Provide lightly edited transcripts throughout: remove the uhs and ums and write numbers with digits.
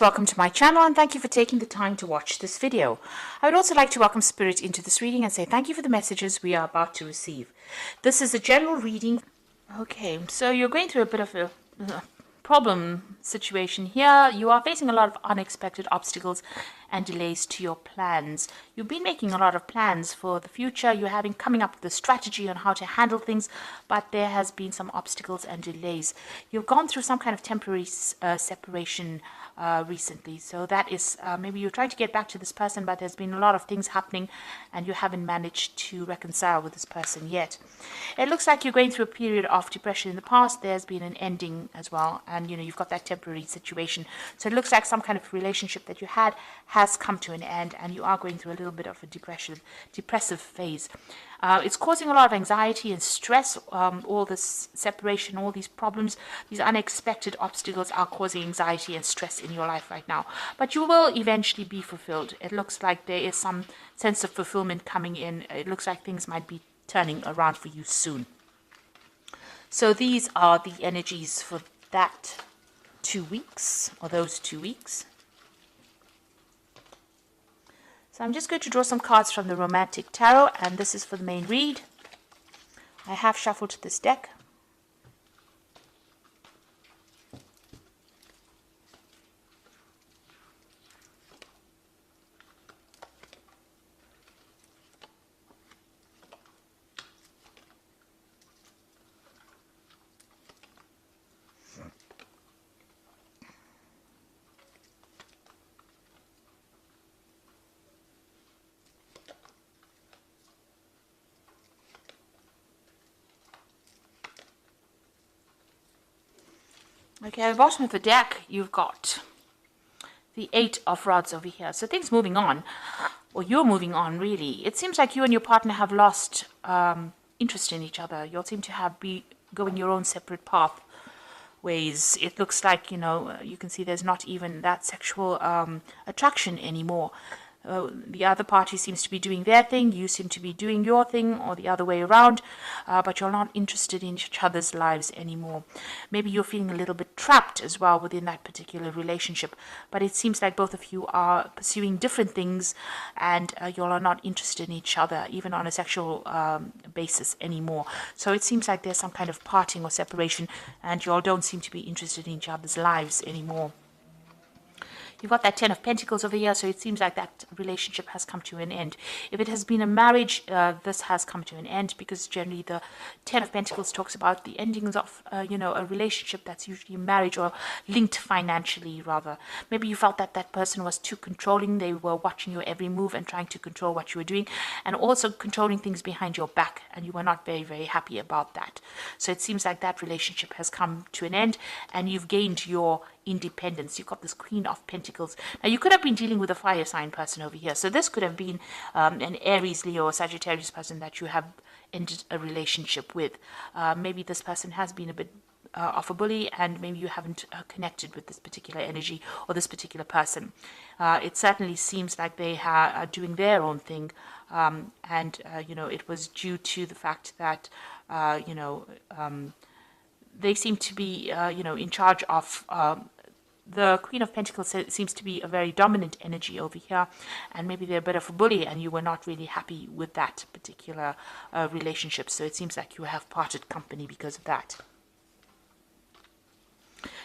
Welcome to my channel and thank you for taking the time to watch this video. I would also like to welcome Spirit into this reading and say thank you for the messages we are about to receive. This is a general reading. Okay, so you're going through a bit of a problem situation here. You are facing a lot of unexpected obstacles and delays to your plans. You've been making a lot of plans for the future. You're coming up with a strategy on how to handle things, but there has been some obstacles and delays. You've gone through some kind of temporary separation recently. So that is maybe you're trying to get back to this person, but there's been a lot of things happening and you haven't managed to reconcile with this person yet. It looks like you're going through a period of depression in the past. There's been an ending as well, and you've got that temporary situation. So it looks like some kind of relationship that you had has come to an end and you are going through a little bit of a depressive phase. It's causing a lot of anxiety and stress. All this separation, all these problems, these unexpected obstacles are causing anxiety and stress in your life right now. But you will eventually be fulfilled. It looks like there is some sense of fulfillment coming in. It looks like things might be turning around for you soon. So these are the energies for that 2 weeks, or those 2 weeks. So I'm just going to draw some cards from the Romantic Tarot, and this is for the main read. I have shuffled this deck. Okay, at the bottom of the deck, you've got the Eight of Rods over here. So things moving on, or you're moving on, really. It seems like you and your partner have lost interest in each other. You all seem to be going your own separate pathways. It looks like, you can see there's not even that sexual attraction anymore. The other party seems to be doing their thing, you seem to be doing your thing, or the other way around, but you're not interested in each other's lives anymore. Maybe you're feeling a little bit trapped as well within that particular relationship, but it seems like both of you are pursuing different things and you all are not interested in each other, even on a sexual basis anymore. So it seems like there's some kind of parting or separation and you all don't seem to be interested in each other's lives anymore. You've got that Ten of Pentacles over here, so it seems like that relationship has come to an end. If it has been a marriage, this has come to an end, because generally the Ten of Pentacles talks about the endings of, a relationship that's usually marriage or linked financially, rather. Maybe you felt that that person was too controlling. They were watching your every move and trying to control what you were doing, and also controlling things behind your back, and you were not very, very happy about that. So it seems like that relationship has come to an end, and you've gained your independence. You've got this Queen of Pentacles. Now you could have been dealing with a fire sign person over here, so this could have been an Aries, Leo, or Sagittarius person that you have ended a relationship with. Maybe this person has been a bit of a bully, and maybe you haven't connected with this particular energy or this particular person. It certainly seems like they are doing their own thing, and it was due to the fact that they seem to be, in charge of. The Queen of Pentacles seems to be a very dominant energy over here, and maybe they're a bit of a bully, and you were not really happy with that particular relationship. So it seems like you have parted company because of that.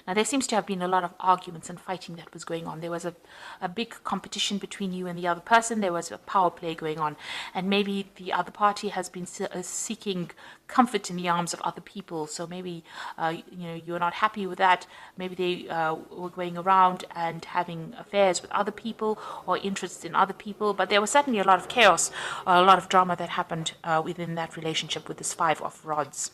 Now, there seems to have been a lot of arguments and fighting that was going on. There was a big competition between you and the other person. There was a power play going on. And maybe the other party has been seeking comfort in the arms of other people. So maybe, you're not happy with that. Maybe they were going around and having affairs with other people or interests in other people. But there was certainly a lot of chaos, a lot of drama that happened within that relationship with this Five of Rods.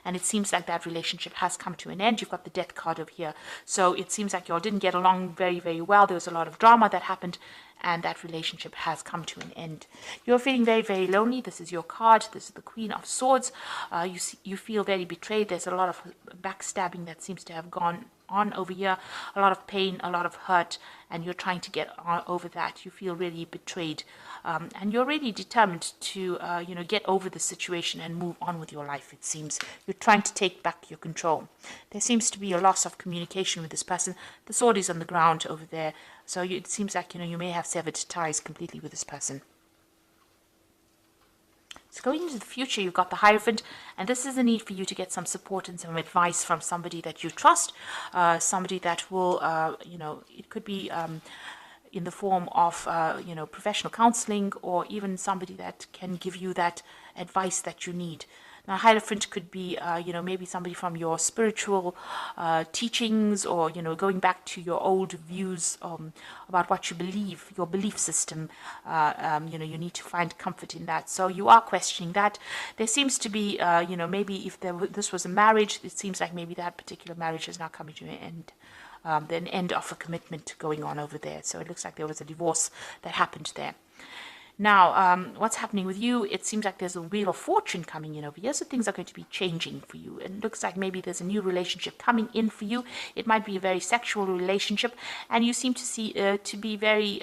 And it seems like that relationship has come to an end. You've got the Death card over here. So it seems like you all didn't get along very, very well. There was a lot of drama that happened, and that relationship has come to an end. You're feeling very, very lonely. This is your card. This is the Queen of Swords. You feel very betrayed. There's a lot of backstabbing that seems to have gone on over here, a lot of pain, a lot of hurt, and you're trying to get over that. You feel really betrayed, and you're really determined to, get over the situation and move on with your life. It seems you're trying to take back your control. There seems to be a loss of communication with this person. The sword is on the ground over there, so it seems like you may have severed ties completely with this person. So going into the future, you've got the Hierophant, and this is a need for you to get some support and some advice from somebody that you trust, somebody that will, it could be in the form of, professional counseling, or even somebody that can give you that advice that you need. Now, Hierophant could be, maybe somebody from your spiritual teachings, or, going back to your old views about what you believe, your belief system. You need to find comfort in that. So you are questioning that. There seems to be, maybe if this was a marriage, it seems like maybe that particular marriage is now coming to an end. An end of a commitment going on over there. So it looks like there was a divorce that happened there. Now, what's happening with you? It seems like there's a Wheel of Fortune coming in over here, so things are going to be changing for you. And it looks like maybe there's a new relationship coming in for you. It might be a very sexual relationship, and you seem to be very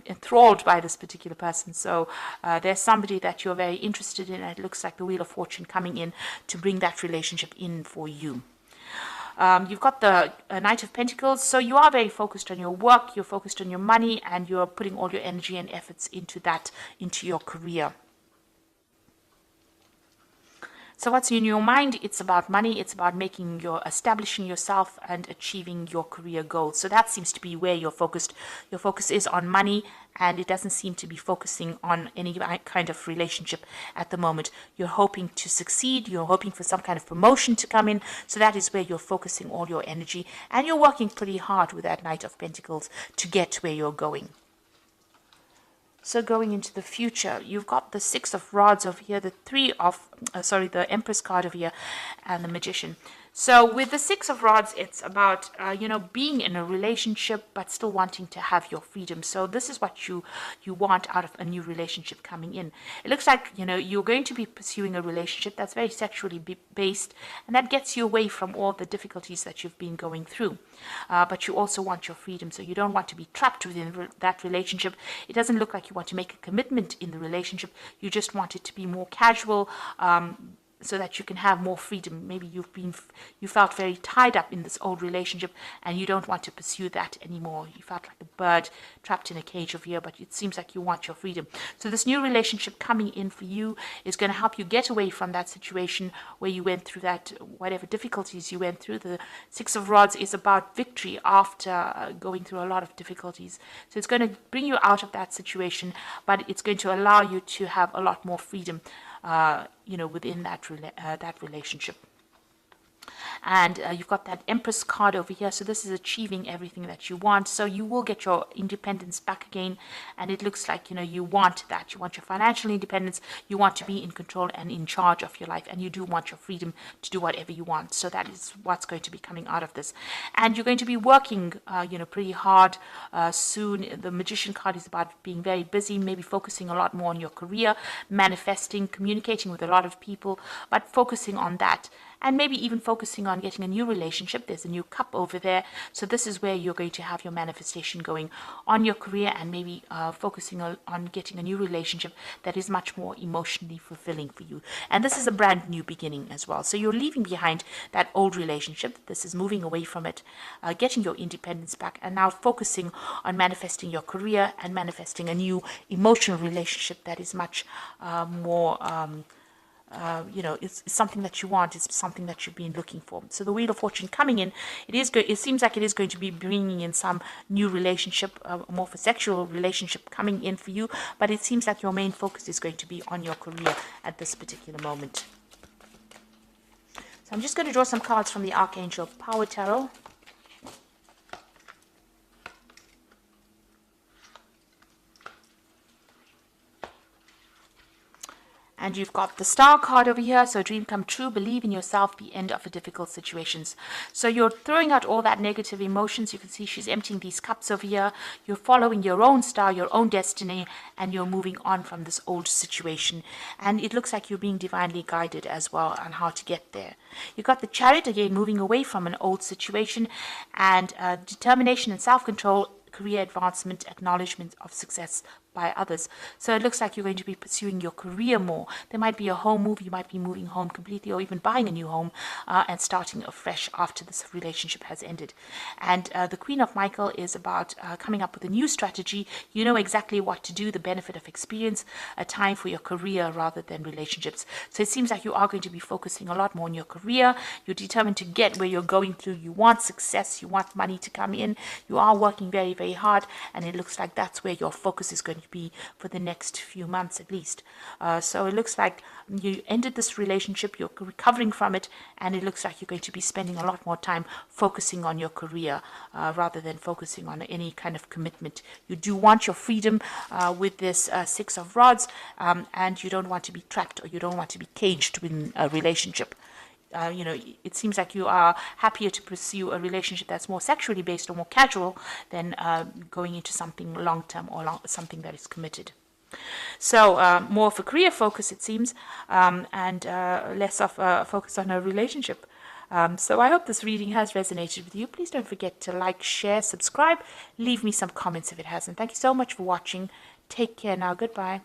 enthralled by this particular person. So there's somebody that you're very interested in, and it looks like the Wheel of Fortune coming in to bring that relationship in for you. You've got the Knight of Pentacles, so you are very focused on your work, you're focused on your money, and you're putting all your energy and efforts into your career. So what's in your mind? It's about money. It's about establishing yourself and achieving your career goals. So that seems to be where you're focused. Your focus is on money, and it doesn't seem to be focusing on any kind of relationship at the moment. You're hoping to succeed. You're hoping for some kind of promotion to come in. So that is where you're focusing all your energy, and you're working pretty hard with that Knight of Pentacles to get where you're going. So going into the future, you've got the Six of Rods over here, the Empress card over here, and the Magician. So with the Six of Rods, it's about, being in a relationship, but still wanting to have your freedom. So this is what you want out of a new relationship coming in. It looks like, you're going to be pursuing a relationship that's very sexually based, and that gets you away from all the difficulties that you've been going through. But you also want your freedom, so you don't want to be trapped within that relationship. It doesn't look like you want to make a commitment in the relationship. You just want it to be more casual, so that you can have more freedom. Maybe you felt very tied up in this old relationship, and you don't want to pursue that anymore. You felt like a bird trapped in a cage over here, but it seems like you want your freedom. So this new relationship coming in for you is going to help you get away from that situation where you went through that, whatever difficulties you went through. The Six of Rods is about victory after going through a lot of difficulties. So it's going to bring you out of that situation, but it's going to allow you to have a lot more freedom within that relationship. And you've got that Empress card over here. So this is achieving everything that you want. So you will get your independence back again. And it looks like, you want that. You want your financial independence. You want to be in control and in charge of your life. And you do want your freedom to do whatever you want. So that is what's going to be coming out of this. And you're going to be working, pretty hard soon. The Magician card is about being very busy, maybe focusing a lot more on your career, manifesting, communicating with a lot of people, but focusing on that. And maybe even focusing on getting a new relationship. There's a new cup over there. So this is where you're going to have your manifestation going on your career, and maybe focusing on getting a new relationship that is much more emotionally fulfilling for you. And this is a brand new beginning as well. So you're leaving behind that old relationship. This is moving away from it, getting your independence back, and now focusing on manifesting your career and manifesting a new emotional relationship that is much more it's something that you want. It's something that you've been looking for. So the Wheel of Fortune coming in, it seems like it is going to be bringing in some new relationship, more of a sexual relationship coming in for you, but it seems like your main focus is going to be on your career at this particular moment. So I'm just going to draw some cards from the Archangel Power Tarot. And you've got the Star card over here. So dream come true, believe in yourself, the end of a difficult situations. So you're throwing out all that negative emotions. You can see she's emptying these cups over here. You're following your own star, your own destiny, and you're moving on from this old situation. And it looks like you're being divinely guided as well on how to get there. You've got the Chariot again, moving away from an old situation, and determination and self-control, career advancement, acknowledgement of success by others. So it looks like you're going to be pursuing your career more. There might be a home move. You might be moving home completely, or even buying a new home and starting afresh after this relationship has ended. And the Queen of Michael is about coming up with a new strategy. You know exactly what to do, the benefit of experience, a time for your career rather than relationships. So it seems like you are going to be focusing a lot more on your career. You're determined to get where you're going through. You want success. You want money to come in. You are working very, very hard. And it looks like that's where your focus is going to be for the next few months at least. So it looks like you ended this relationship, you're recovering from it, and it looks like you're going to be spending a lot more time focusing on your career rather than focusing on any kind of commitment. You do want your freedom with this Six of Rods, and you don't want to be trapped, or you don't want to be caged within a relationship. It seems like you are happier to pursue a relationship that's more sexually based or more casual than going into something long-term or something that is committed. So more of a career focus, it seems, and less of a focus on a relationship. So I hope this reading has resonated with you. Please don't forget to like, share, subscribe. Leave me some comments if it hasn't. Thank you so much for watching. Take care now. Goodbye.